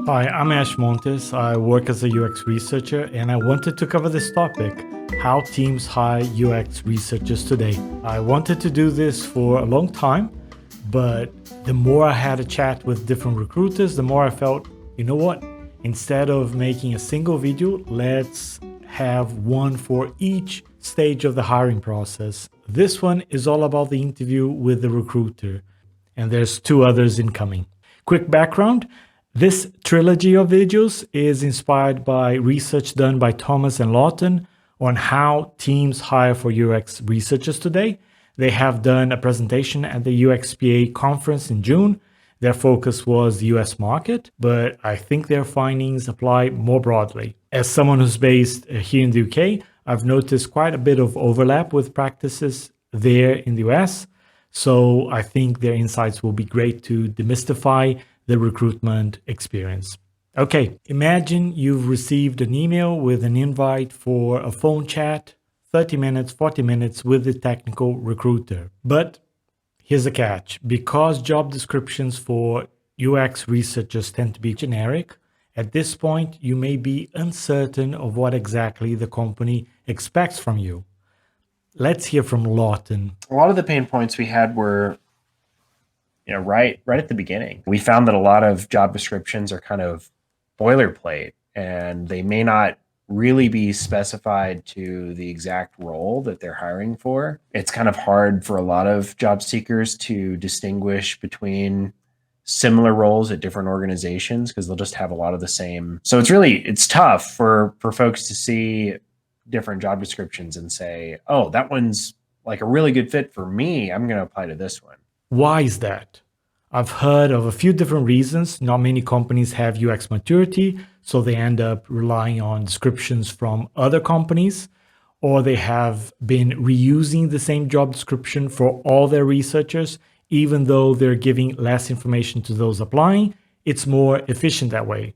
Hi, I'm Ash Montes. I work as a UX researcher and I wanted to cover this topic, how teams hire UX researchers today. I wanted to do this for a long time, but the more I had a chat with different recruiters, the more I felt, you know what? Instead of making a single video, let's have one for each stage of the hiring process. This one is all about the interview with the recruiter, and there's two others incoming. Quick background. This trilogy of videos is inspired by research done by Thomas and Lawton on how teams hire for UX researchers today. They have done a presentation at the UXPA conference in June. Their focus was the US market, but I think their findings apply more broadly. As someone who's based here in the UK, I've noticed quite a bit of overlap with practices there in the US. So I think their insights will be great to demystify the recruitment experience. Okay, imagine you've received an email with an invite for a phone chat, 30 minutes, 40 minutes with the technical recruiter. But here's a catch. Because job descriptions for UX researchers tend to be generic, at this point, you may be uncertain of what exactly the company expects from you. Let's hear from Lawton. A lot of the pain points we had were right at the beginning. We found that a lot of job descriptions are kind of boilerplate and they may not really be specified to the exact role that they're hiring for. It's kind of hard for a lot of job seekers to distinguish between similar roles at different organizations because they'll just have a lot of the same. So it's tough for folks to see different job descriptions and say, oh, that one's like a really good fit for me. I'm going to apply to this one. Why is that? I've heard of a few different reasons. Not many companies have UX maturity, so they end up relying on descriptions from other companies, or they have been reusing the same job description for all their researchers, even though they're giving less information to those applying. It's more efficient that way.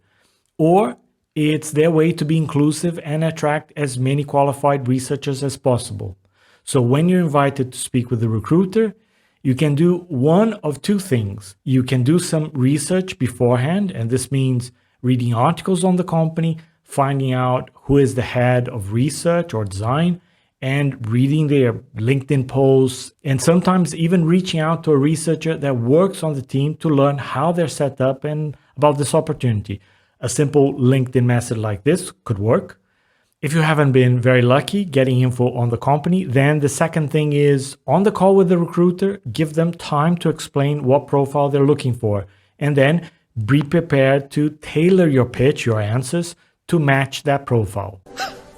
Or it's their way to be inclusive and attract as many qualified researchers as possible. So when you're invited to speak with the recruiter, you can do one of two things. You can do some research beforehand, and this means reading articles on the company, finding out who is the head of research or design, and reading their LinkedIn posts, and sometimes even reaching out to a researcher that works on the team to learn how they're set up and about this opportunity. A simple LinkedIn message like this could work. If you haven't been very lucky getting info on the company, then the second thing is on the call with the recruiter, give them time to explain what profile they're looking for, and then be prepared to tailor your pitch, your answers to match that profile.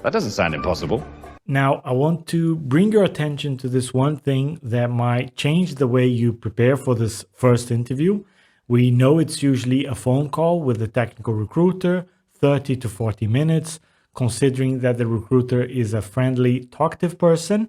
That doesn't sound impossible. Now, I want to bring your attention to this one thing that might change the way you prepare for this first interview. We know it's usually a phone call with the technical recruiter, 30 to 40 minutes. Considering that the recruiter is a friendly, talkative person,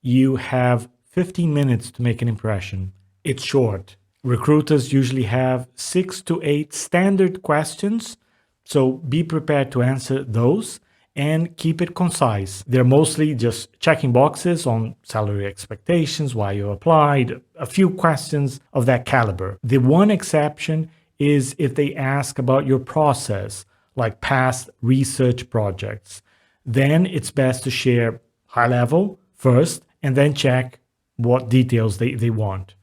you have 15 minutes to make an impression. It's short. Recruiters usually have 6 to 8 standard questions, so be prepared to answer those and keep it concise. They're mostly just checking boxes on salary expectations, why you applied, a few questions of that caliber. The one exception is if they ask about your process, like past research projects. Then it's best to share high level first and then check what details they want.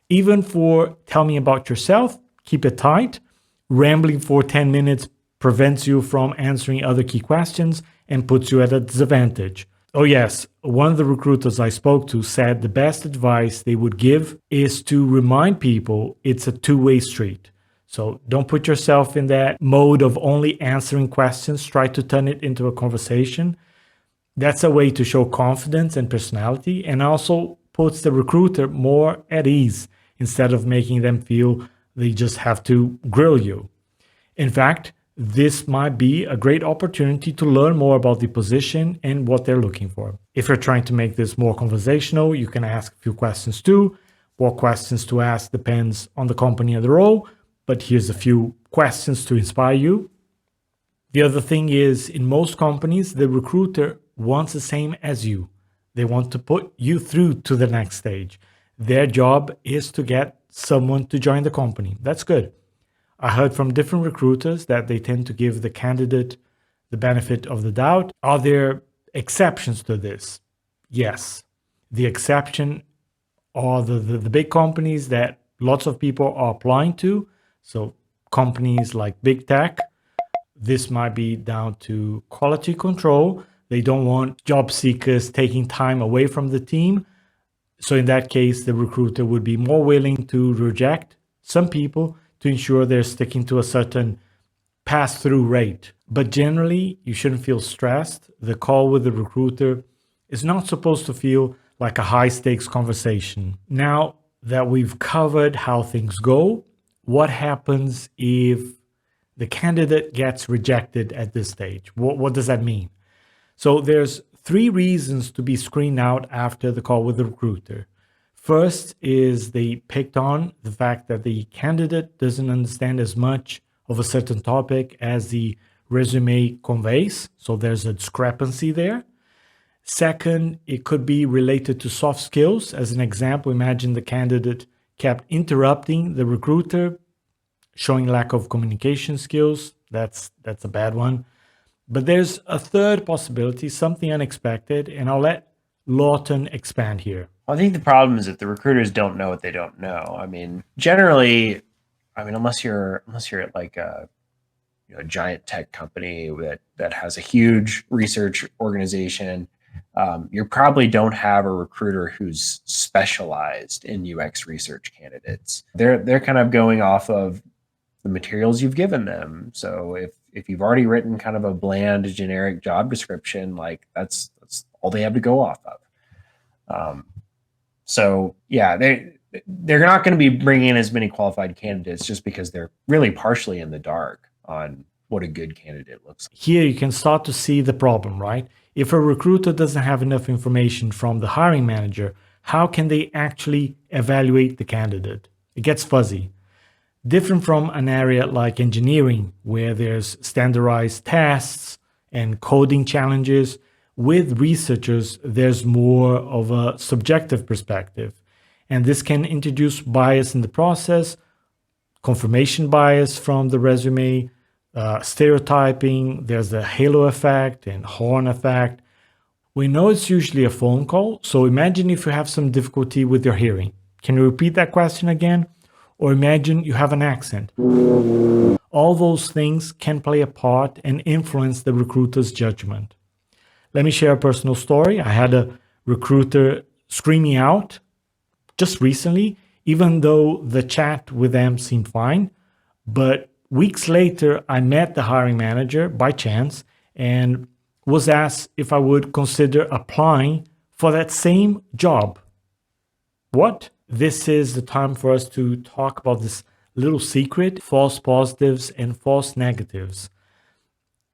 Even for tell me about yourself, keep it tight. Rambling for 10 minutes prevents you from answering other key questions and puts you at a disadvantage. Oh yes, one of the recruiters I spoke to said the best advice they would give is to remind people it's a two-way street. So don't put yourself in that mode of only answering questions. Try to turn it into a conversation. That's a way to show confidence and personality, and also puts the recruiter more at ease instead of making them feel they just have to grill you. In fact, this might be a great opportunity to learn more about the position and what they're looking for. If you're trying to make this more conversational, you can ask a few questions too. What questions to ask depends on the company and the role. But here's a few questions to inspire you. The other thing is, in most companies, the recruiter wants the same as you. They want to put you through to the next stage. Their job is to get someone to join the company. That's good. I heard from different recruiters that they tend to give the candidate the benefit of the doubt. Are there exceptions to this? Yes. The exception are the big companies that lots of people are applying to. So companies like big tech, this might be down to quality control. They don't want job seekers taking time away from the team. So in that case, the recruiter would be more willing to reject some people to ensure they're sticking to a certain pass-through rate. But generally, you shouldn't feel stressed. The call with the recruiter is not supposed to feel like a high-stakes conversation. Now that we've covered how things go, what happens if the candidate gets rejected at this stage? What does that mean? So there's 3 reasons to be screened out after the call with the recruiter. First is they picked on the fact that the candidate doesn't understand as much of a certain topic as the resume conveys. So there's a discrepancy there. Second, it could be related to soft skills. As an example, imagine the candidate kept interrupting the recruiter, showing lack of communication skills. That's a bad one. But there's a third possibility, something unexpected, and I'll let Lawton expand here. I think the problem is that the recruiters don't know what they don't know. I mean, generally, unless you're at like a giant tech company that has a huge research organization, you probably don't have a recruiter who's specialized in UX research candidates. They're kind of going off of the materials you've given them. So if you've already written kind of a bland, generic job description, like that's all they have to go off of. So yeah, they're not going to be bringing in as many qualified candidates just because they're really partially in the dark on what a good candidate looks like. Here you can start to see the problem, right? If a recruiter doesn't have enough information from the hiring manager, how can they actually evaluate the candidate? It gets fuzzy. Different from an area like engineering, where there's standardized tests and coding challenges. With researchers, there's more of a subjective perspective, and this can introduce bias in the process, confirmation bias from the resume, stereotyping. There's the halo effect and horn effect. We know it's usually a phone call, so imagine if you have some difficulty with your hearing. Can you repeat that question again? Or imagine you have an accent. All those things can play a part and influence the recruiter's judgment. Let me share a personal story. I had a recruiter screen me out just recently, even though the chat with them seemed fine. But weeks later, I met the hiring manager by chance and was asked if I would consider applying for that same job. What? This is the time for us to talk about this little secret, false positives and false negatives.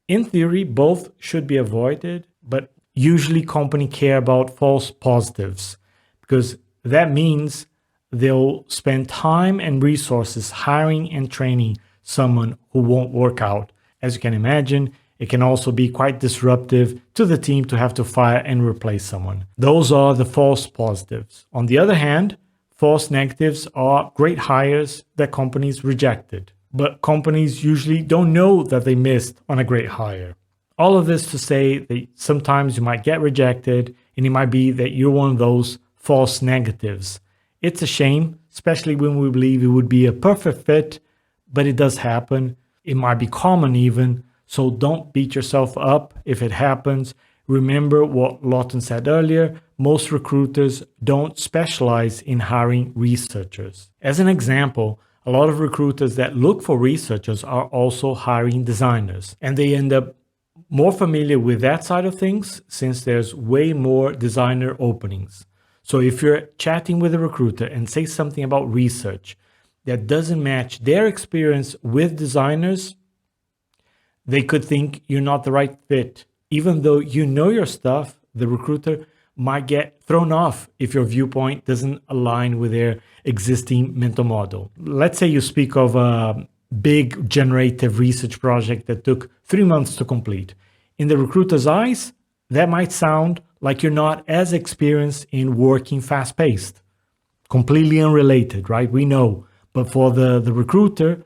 In theory, both should be avoided, but usually companies care about false positives because that means they'll spend time and resources hiring and training someone who won't work out. As you can imagine, it can also be quite disruptive to the team to have to fire and replace someone. Those are the false positives. On the other hand, false negatives are great hires that companies rejected, but companies usually don't know that they missed on a great hire. All of this to say that sometimes you might get rejected and it might be that you're one of those false negatives. It's a shame, especially when we believe it would be a perfect fit, but it does happen. It might be common even, so don't beat yourself up if it happens. Remember what Lawton said earlier, most recruiters don't specialize in hiring researchers. As an example, a lot of recruiters that look for researchers are also hiring designers, and they end up more familiar with that side of things since there's way more designer openings. So if you're chatting with a recruiter and say something about research that doesn't match their experience with designers, they could think you're not the right fit. Even though you know your stuff, the recruiter might get thrown off if your viewpoint doesn't align with their existing mental model. Let's say you speak of a big generative research project that took 3 months to complete. In the recruiter's eyes, that might sound like you're not as experienced in working fast-paced. Completely unrelated, right? We know. But for the recruiter,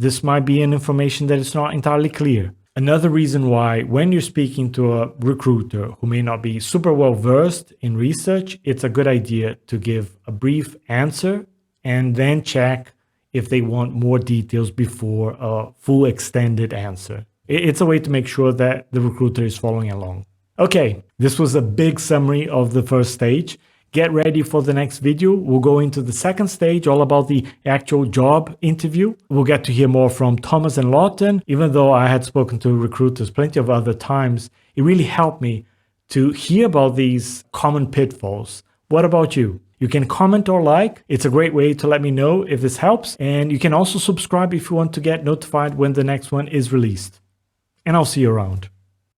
this might be an information that is not entirely clear. Another reason why when you're speaking to a recruiter who may not be super well versed in research, it's a good idea to give a brief answer and then check if they want more details before a full extended answer. It's a way to make sure that the recruiter is following along. Okay, this was a big summary of the first stage. Get ready for the next video. We'll go into the second stage, all about the actual job interview. We'll get to hear more from Thomas and Lawton. Even though I had spoken to recruiters plenty of other times, it really helped me to hear about these common pitfalls. What about you? You can comment or like. It's a great way to let me know if this helps. And you can also subscribe if you want to get notified when the next one is released. And I'll see you around.